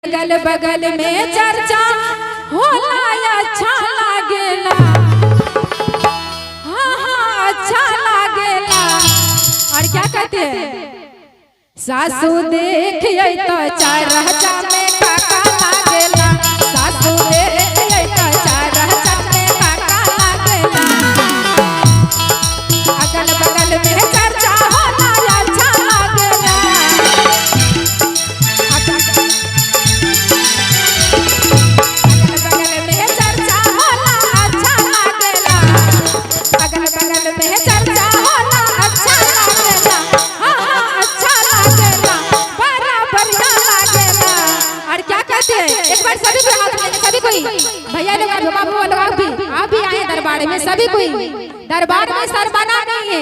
अगल बगल में चर्चा होला अच्छा लागेला। हाँ हाँ अच्छा लागेला। और क्या कहते हैं, सासू देख तो चर्चा में काका लागेला। सासू देख तो चर्चा में काका लागेला। अगल बगल में चर्चा होला अच्छा लागेला। एक बार सभी को हाथ में, सभी कोई भैया लोग बाबू लोग आप भी आए दरबार में। सभी कोई दरबार में सर बना नहीं है,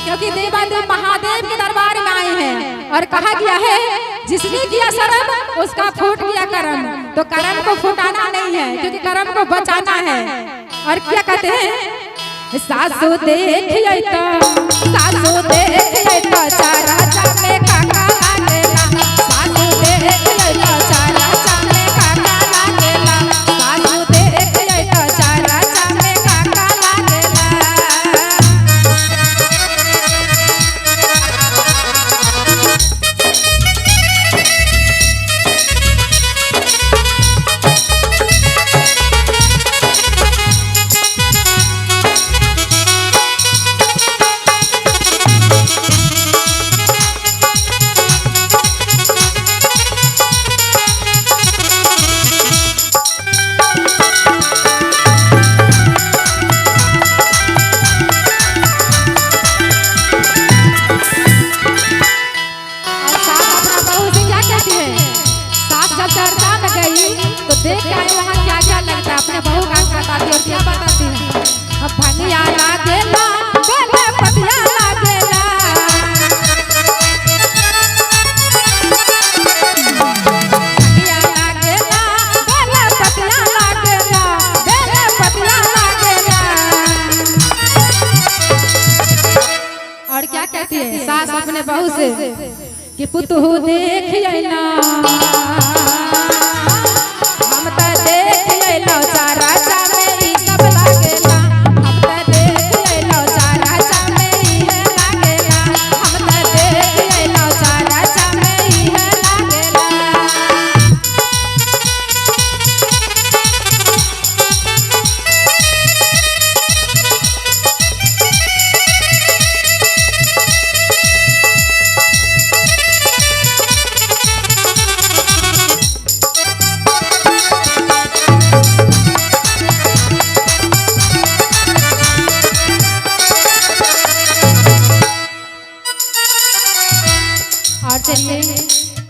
क्योंकि देवादेव महादेव के दरबार में आए हैं। और कहा गया है जिसने किया शर्म उसका फूट गया कर्म। तो कर्म को फुटाना नहीं है, क्योंकि कर्म को बचाना है। और क्या कहते हैं, सासू देखिए तो चर्चा में काका लागेला। सासू देखिए तो चर्चा में काका लागेला। सासू देखिए तो चर्चा में काका लागेला। देख के आए वहाँ क्या क्या लगता है, अपने बहू का बताती और क्या बताती है। अब भंगिया लागेला बोले पतिया लागेला। भंगिया लागेला बोले पतिया लागेला। बोले पतिया लागेला। और क्या कहती है सास अपने बहू से कि पुतहू देखिए ना,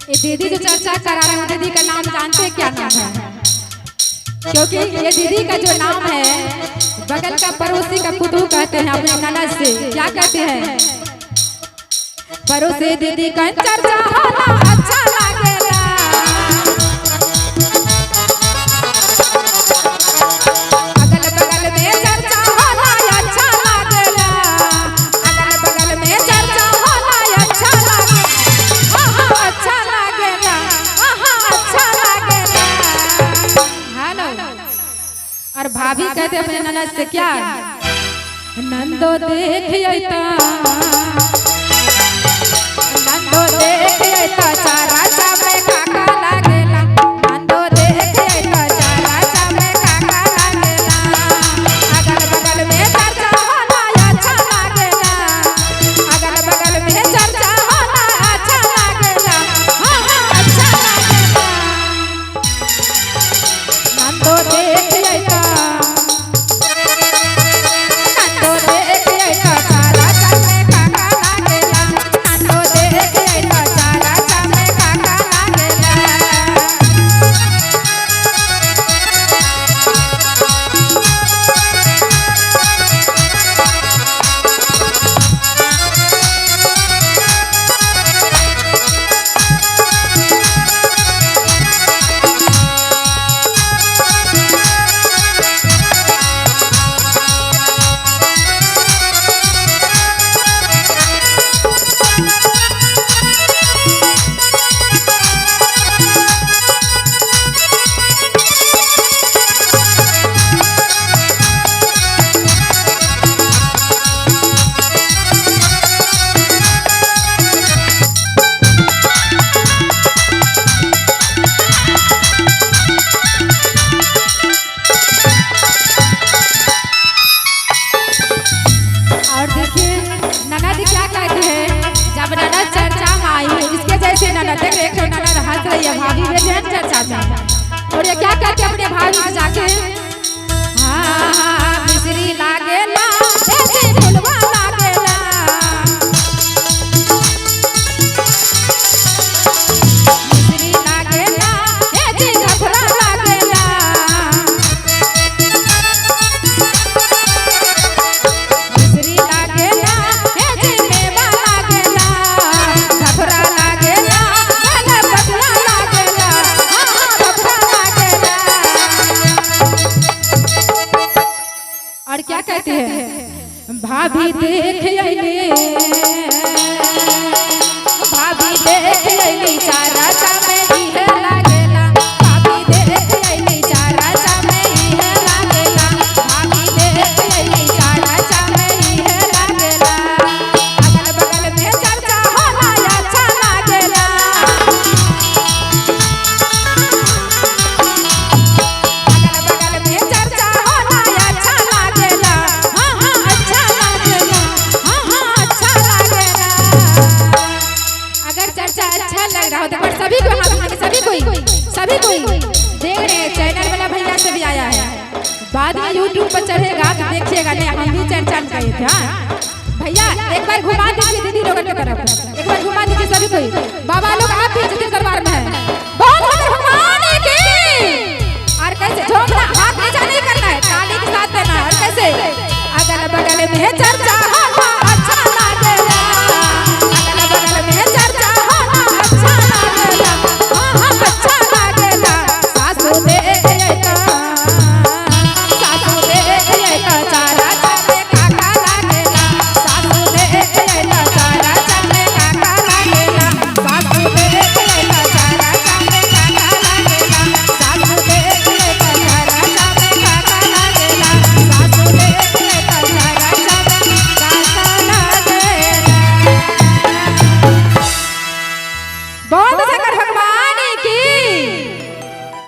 ये दीदी जो चर्चा करा रहे हैं दीदी का नाम जानते हैं क्या नाम है? क्योंकि ये दीदी का जो नाम है बगल का पड़ोसी का पुतहू कहते हैं अपने ननद से। क्या कहते हैं, पड़ोसी दीदी का चर्चा होला अच्छा लागेला। अगल बगल में चर्चा होला अच्छा लागेला। अगल बगल में चर्चा होला अच्छा लागेला। अच्छा लागेला। अच्छा लागेला। हेलो। और भाभी कहते अपने ननद से क्या, नंदो देखिए तो, नंदो देखिए तो चर्चा में काका लागेला। नंदो देखिए तो चर्चा में काका लागेला। अगल बगल में चर्चा होला अच्छा लागेला। अगल बगल में चर्चा होला अच्छा लागेला। अच्छा लागेला। नंदो देखिए तो, नंदो देखिए तो चर्चा में काका लागेला। नंदो देखिए तो चर्चा में काका में। और ये क्या कहते अपने भाई से जाके, हाँ मिश्री लागेला ऐसे फुलवा लागेला, मिश्री लागेला ऐसे घफरा लागेला, मिश्री लागेला ऐसे मेवा लागेला, घफरा लागेला गला पतला लागेला, हाँ घफरा लागेला। और क्या कहते हैं, भाभी देख अइली, भाभी देख अइली चारा चामे इहे लागेला, भाभी देख अइली चारा चामे इहे लागेला, भाभी देख अइली चारा चामे इहे लागेला। अगल बगल में चर्चा होला अच्छा लागेला, अगल बगल में चर्चा होला अच्छा लागेला, हाँ हाँ अच्छा लागेला, हाँ हाँ अच्छा लागेला। अगर चर्चा अच्छा लग रहा हो तो पर सभी को हाथ उठाके, सभी कोई देख रहे हैं, चैनल वाला भैया से भी आया है, बाद में यूट्यूब पर चढ़ेगा तो देखिएगा, नहीं हम भी चर्चा करें थे। हाँ भैया एक बार घुमा दीजिए दीदी लोगों की तरफ, एक बार घुमा दीजिए सभी कोई। बाबा लोग आप भी जितने दरबार में है, बहुत भगवान